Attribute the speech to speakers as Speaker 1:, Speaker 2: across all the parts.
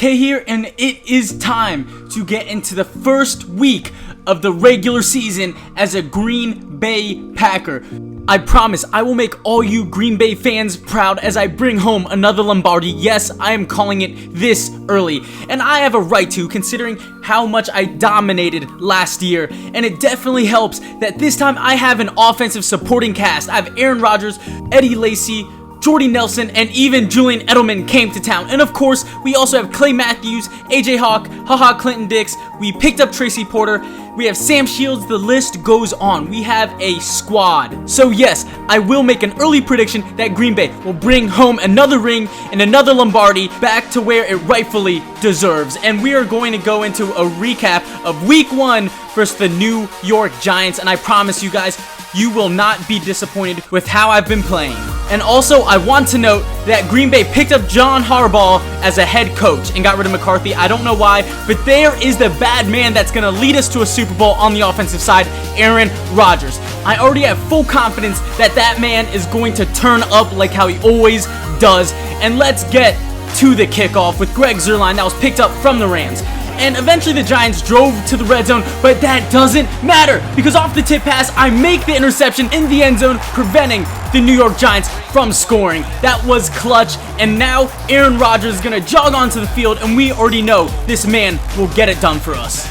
Speaker 1: AK here, and it is time to get into the first week of the regular season as a Green Bay Packer. I promise I will make all you Green Bay fans proud as I bring home another Lombardi. Yes, I am calling it this early, and I have a right to, considering how much I dominated last year. And it definitely helps that this time I have an offensive supporting cast. I have Aaron Rodgers, Eddie Lacy, Jordy Nelson, and even Julian Edelman came to town. And of course, we also have Clay Matthews, AJ Hawk, Clinton Dix. We picked up Tracy Porter. We have Sam Shields. The list goes on. We have a squad. So yes, I will make an early prediction that Green Bay will bring home another ring and another Lombardi back to where it rightfully deserves. And we are going to go into a recap of Week 1 versus the New York Giants. And I promise you guys, you will not be disappointed with how I've been playing. And also, I want to note that Green Bay picked up John Harbaugh as a head coach and got rid of McCarthy. I don't know why, but there is the bad man that's going to lead us to a Super Bowl on the offensive side, Aaron Rodgers. I already have full confidence that that man is going to turn up like how he always does. And let's get to the kickoff with Greg Zuerlein that was picked up from the Rams. And eventually the Giants drove to the red zone, but that doesn't matter because off the tip pass, I make the interception in the end zone, preventing the New York Giants from scoring. That was clutch, and now Aaron Rodgers is going to jog onto the field, and we already know this man will get it done for us.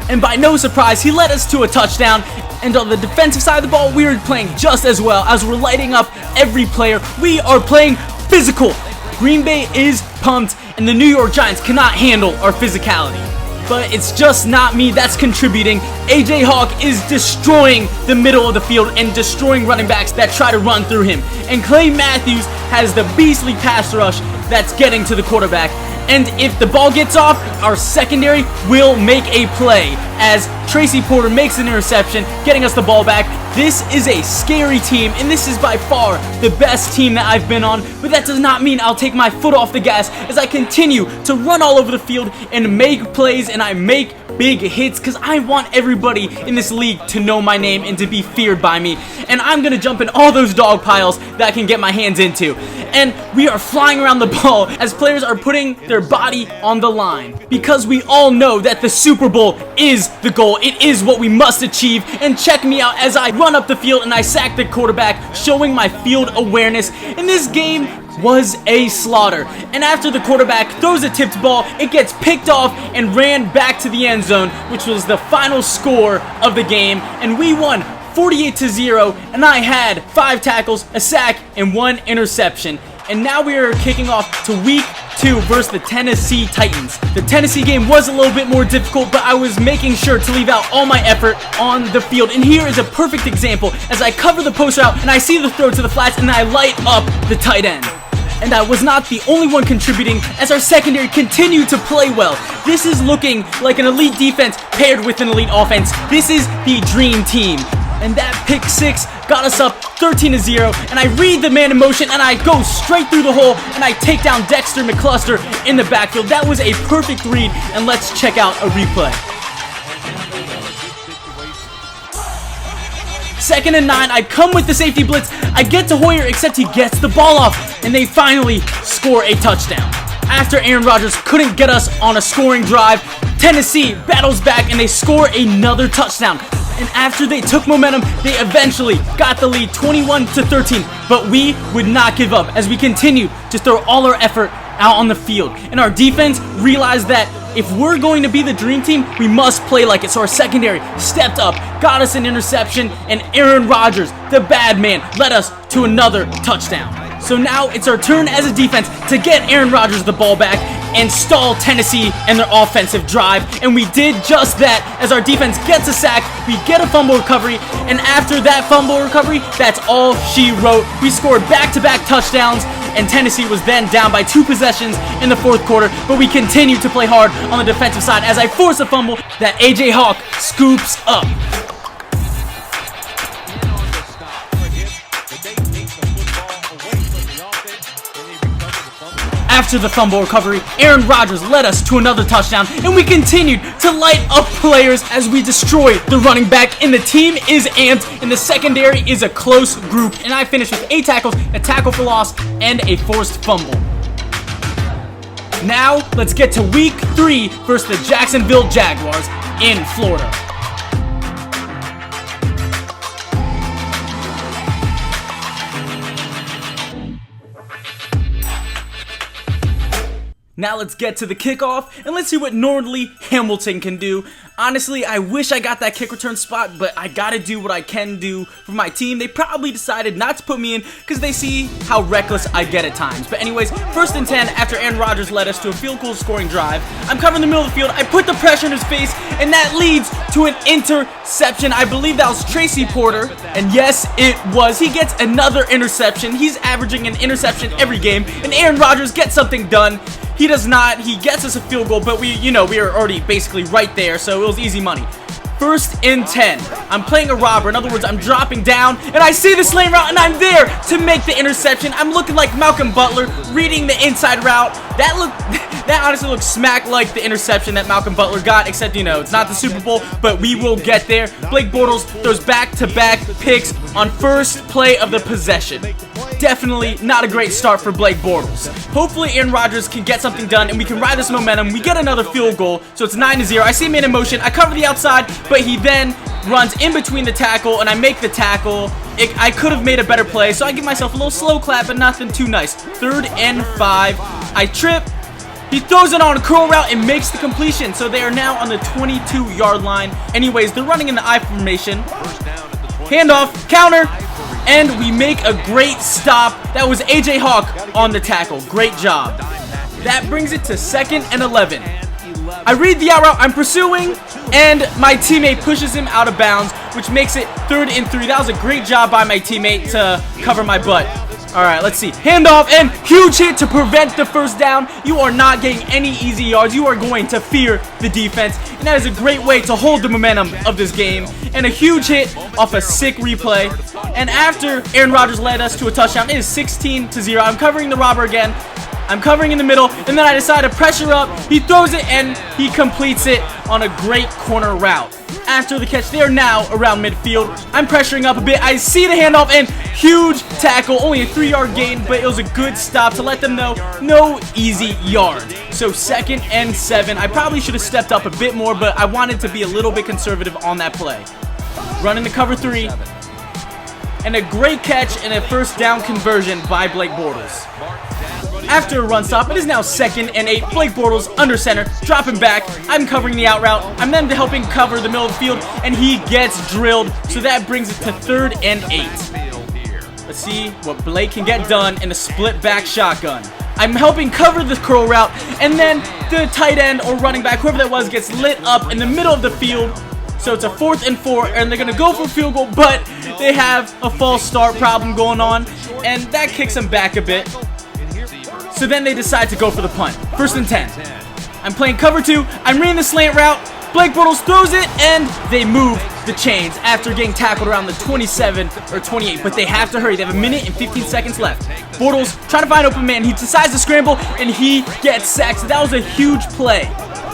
Speaker 1: And by no surprise, he led us to a touchdown. And on the defensive side of the ball, we are playing just as well as we're lighting up every player. We are playing physical. Green Bay is pumped, and the New York Giants cannot handle our physicality. But it's just not me that's contributing. AJ Hawk is destroying the middle of the field and destroying running backs that try to run through him. And Clay Matthews has the beastly pass rush that's getting to the quarterback. And if the ball gets off, our secondary will make a play as Tracy Porter makes an interception, getting us the ball back. This is a scary team, and this is by far the best team that I've been on, but that does not mean I'll take my foot off the gas as I continue to run all over the field and make plays, and I make big hits because I want everybody in this league to know my name and to be feared by me. And I'm going to jump in all those dog piles that I can get my hands into. And we are flying around the ball as players are putting their body on the line because we all know that the Super Bowl is the goal. It is what we must achieve. And check me out as I run up the field and I sack the quarterback, showing my field awareness. In this game was a slaughter. And after the quarterback throws a tipped ball, it gets picked off and ran back to the end zone, which was the final score of the game. And we won 48-0, and I had 5 tackles, a sack, and 1 interception. And now we are kicking off to Week 2 versus the Tennessee Titans. The Tennessee game was a little bit more difficult, but I was making sure to leave out all my effort on the field. And here is a perfect example as I cover the post route and I see the throw to the flats and I light up the tight end. And I was not the only one contributing as our secondary continued to play well. This is looking like an elite defense paired with an elite offense. This is the dream team. And that pick 6 got us up 13-0, and I read the man in motion, and I go straight through the hole, and I take down Dexter McCluster in the backfield. That was a perfect read, and let's check out a replay. 2nd and 9, I come with the safety blitz, I get to Hoyer, except he gets the ball off, and they finally score a touchdown. After Aaron Rodgers couldn't get us on a scoring drive, Tennessee battles back, and they score another touchdown. And after they took momentum, they eventually got the lead 21-13. But we would not give up as we continued to throw all our effort out on the field. And our defense realized that if we're going to be the dream team, we must play like it. So our secondary stepped up, got us an interception, and Aaron Rodgers, the bad man, led us to another touchdown. So now it's our turn as a defense to get Aaron Rodgers the ball back and stall Tennessee and their offensive drive. And we did just that as our defense gets a sack, we get a fumble recovery, and after that fumble recovery, that's all she wrote. We scored back-to-back touchdowns, and Tennessee was then down by 2 possessions in the 4th quarter, but we continued to play hard on the defensive side as I force a fumble that AJ Hawk scoops up. After the fumble recovery, Aaron Rodgers led us to another touchdown, and we continued to light up players as we destroy the running back, and the team is amped, and the secondary is a close group, and I finished with 8 tackles, a tackle for loss, and a forced fumble. Now, let's get to week 3 versus the Jacksonville Jaguars in Florida. Now let's get to the kickoff, and let's see what Norley Hamilton can do. Honestly, I wish I got that kick return spot, but I gotta do what I can do for my team. They probably decided not to put me in because they see how reckless I get at times. But anyways, 1st and 10 after Aaron Rodgers led us to a field goal scoring drive. I'm covering the middle of the field. I put the pressure in his face, and that leads to an interception. I believe that was Tracy Porter, and yes, it was. He gets another interception. He's averaging an interception every game, and Aaron Rodgers gets something done. He does not. He gets us a field goal, but we are already basically right there, so it was easy money. 1st and 10. I'm playing a robber. In other words, I'm dropping down, and I see the slant route, and I'm there to make the interception. I'm looking like Malcolm Butler, reading the inside route. That honestly looks smack like the interception that Malcolm Butler got, except, it's not the Super Bowl, but we will get there. Blake Bortles throws back-to-back picks on first play of the possession. Definitely not a great start for Blake Bortles. Hopefully Aaron Rodgers can get something done and we can ride this momentum. We get another field goal, so it's 9-0. I see him in motion. I cover the outside, but he then runs in between the tackle, and I make the tackle. I could have made a better play, so I give myself a little slow clap, but nothing too nice. 3rd and 5. I trip. He throws it on a curl route and makes the completion, so they are now on the 22-yard line. Anyways, they're running in the I formation. Handoff, counter, and we make a great stop. That was AJ Hawk on the tackle. Great job. That brings it to 2nd and 11. I read the out route, I'm pursuing, and my teammate pushes him out of bounds, which makes it 3rd and 3. That was a great job by my teammate to cover my butt. Alright, let's see. Handoff and huge hit to prevent the first down. You are not getting any easy yards. You are going to fear the defense, and that is a great way to hold the momentum of this game. And a huge hit off a sick replay. And after Aaron Rodgers led us to a touchdown, it is 16-0. I'm covering the robber again. I'm covering in the middle, and then I decide to pressure up. He throws it, and he completes it on a great corner route. After the catch, they are now around midfield. I'm pressuring up a bit. I see the handoff, and huge tackle. Only a 3-yard gain, but it was a good stop to let them know no easy yard. So 2nd and 7. I probably should have stepped up a bit more, but I wanted to be a little bit conservative on that play. Running the cover 3. And a great catch and a first down conversion by Blake Bortles. After a run stop, it is now 2nd and 8. Blake Bortles under center, dropping back. I'm covering the out route. I'm then helping cover the middle of the field, and he gets drilled. So that brings it to 3rd and 8. Let's see what Blake can get done in a split back shotgun. I'm helping cover the curl route, and then the tight end or running back, whoever that was, gets lit up in the middle of the field. So it's a 4th and 4, and they're going to go for a field goal, but they have a false start problem going on, and that kicks them back a bit. So then they decide to go for the punt. 1st and 10. I'm playing cover 2. I'm reading the slant route. Blake Bortles throws it, and they move the chains after getting tackled around the 27 or 28. But they have to hurry. They have 1 minute and 15 seconds left. Bortles trying to find open man. He decides to scramble, and he gets sacked. So that was a huge play.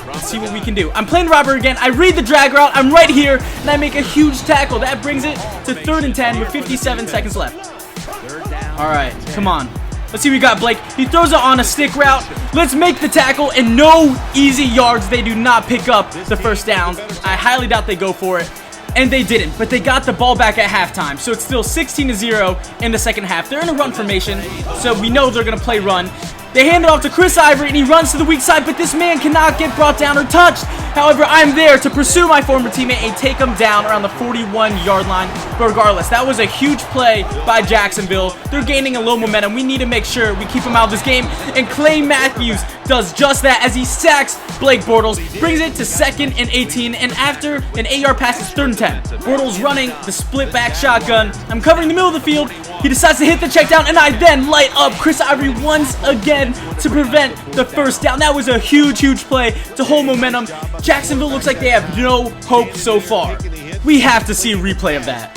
Speaker 1: Let's see what we can do. I'm playing robber again. I read the drag route. I'm right here, and I make a huge tackle. That brings it to 3rd and 10 with 57 seconds left. All right, come on. Let's see what we got, Blake. He throws it on a stick route. Let's make the tackle, and no easy yards. They do not pick up the first down. I highly doubt they go for it, and they didn't, but they got the ball back at halftime, so it's still 16-0 in the second half. They're in a run formation, so we know they're going to play run. They hand it off to Chris Ivory, and he runs to the weak side, but this man cannot get brought down or touched. However, I'm there to pursue my former teammate and take him down around the 41-yard line. But regardless, that was a huge play by Jacksonville. They're gaining a little momentum. We need to make sure we keep them out of this game. And Clay Matthews does just that as he sacks Blake Bortles, brings it to 2nd and 18, and after an 8-yard pass, it's 3rd and 10. Bortles running the split back shotgun. I'm covering the middle of the field. He decides to hit the check down, and I then light up Chris Ivory once again to prevent the first down. That was a huge, huge play to hold momentum. Jacksonville looks like they have no hope so far. We have to see a replay of that.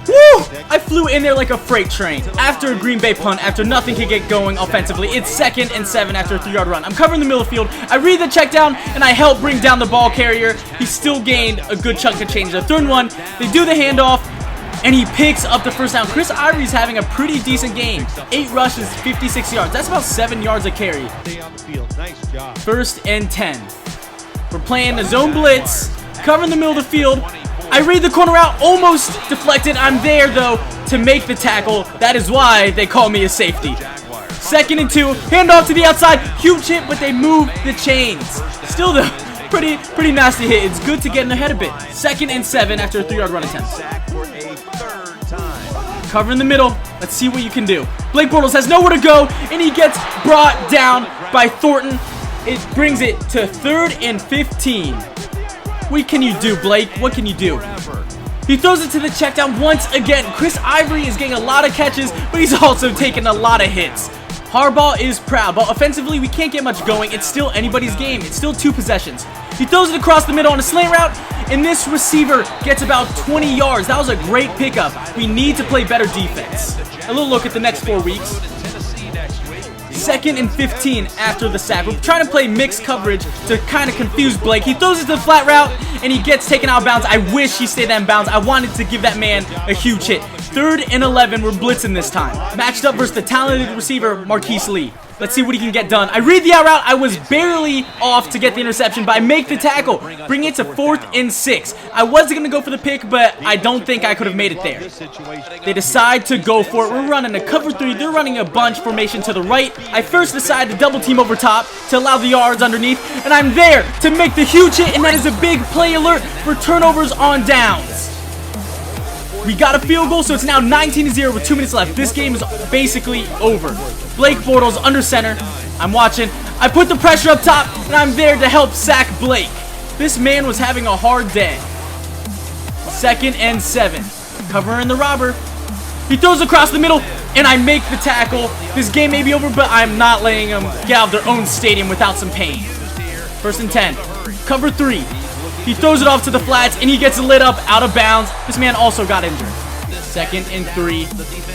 Speaker 1: Woo! I flew in there like a freight train. After a Green Bay punt, after nothing could get going offensively, it's 2nd and 7 after a 3-yard run. I'm covering the middle of the field. I read the check down, and I help bring down the ball carrier. He still gained a good chunk of change. 3rd and 1. They do the handoff. and he picks up the first down. Chris Ivory's having a pretty decent game. 8 rushes, 56 yards. That's about 7 yards a carry. First and 10. We're playing the zone blitz, covering the middle of the field. I read the corner out, almost deflected. I'm there, though, to make the tackle. That is why they call me a safety. Second and 2, handoff to the outside. Huge hit, but they move the chains. Still, though, pretty nasty hit. It's good to get in ahead a bit. Second and 7 after a 3-yard run attempt. Covering the middle. Let's see what you can do. Blake Bortles has nowhere to go, and he gets brought down by Thornton. It brings it to 3rd and 15. What can you do, Blake? What can you do? He throws it to the check down once again. Chris Ivory is getting a lot of catches, but he's also taking a lot of hits. Harbaugh is proud, but offensively, we can't get much going. It's still anybody's game. It's still 2 possessions. He throws it across the middle on a slant route, and this receiver gets about 20 yards. That was a great pickup. We need to play better defense. A little look at the next 4 weeks. 2nd and 15 after the sack. We're trying to play mixed coverage to kind of confuse Blake. He throws it to the flat route, and he gets taken out of bounds. I wish he stayed out of bounds. I wanted to give that man a huge hit. 3rd and 11. We're blitzing this time. Matched up versus the talented receiver, Marquise Lee. Let's see what he can get done. I read the out route. I was barely off to get the interception, but I make the tackle, bring it to 4th and 6. I was going to go for the pick, but I don't think I could have made it there. They decide to go for it. We're running a cover 3. They're running a bunch formation to the right. I first decide to double team over top to allow the yards underneath, and I'm there to make the huge hit, and that is a big play alert for turnovers on downs. We got a field goal, so it's now 19-0 with 2 minutes left. This game is basically over. Blake Bortles under center. I'm watching. I put the pressure up top, and I'm there to help sack Blake. This man was having a hard day. 2nd and 7. Covering the robber. He throws across the middle, and I make the tackle. This game may be over, but I'm not letting them get out of their own stadium without some pain. 1st and 10. Cover 3. He throws it off to the flats, and he gets lit up out of bounds. This man also got injured. 2nd and 3.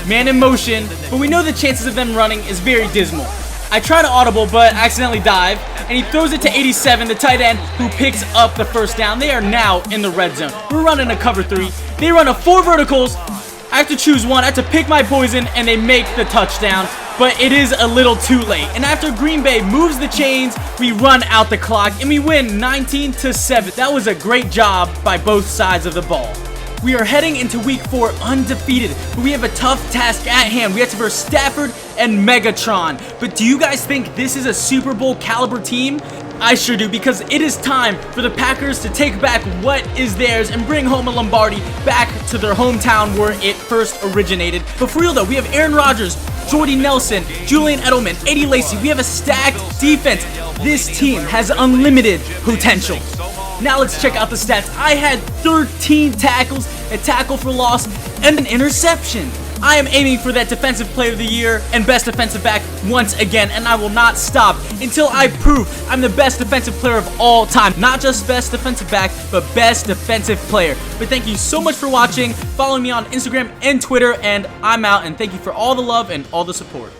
Speaker 1: Man in motion, but we know the chances of them running is very dismal. I try to audible, but accidentally dive, and he throws it to 87, the tight end, who picks up the first down. They are now in the red zone. We're running a cover 3. They run a 4 verticals. I have to choose one. I have to pick my poison, and they make the touchdown. But it is a little too late. And after Green Bay moves the chains, we run out the clock, and we win 19-7. That was a great job by both sides of the ball. We are heading into week 4 undefeated, but we have a tough task at hand. We have to verse Stafford and Megatron. But do you guys think this is a Super Bowl caliber team? I sure do, because it is time for the Packers to take back what is theirs and bring home a Lombardi back to their hometown where it first originated. But for real though, we have Aaron Rodgers, Jordy Nelson, Julian Edelman, Eddie Lacy. We have a stacked defense. This team has unlimited potential. Now let's check out the stats. I had 13 tackles, a tackle for loss, and an interception. I am aiming for that Defensive Player of the Year and Best Defensive Back once again, and I will not stop until I prove I'm the best defensive player of all time. Not just Best Defensive Back, but Best Defensive Player. But thank you so much for watching. Follow me on Instagram and Twitter, and I'm out, and thank you for all the love and all the support.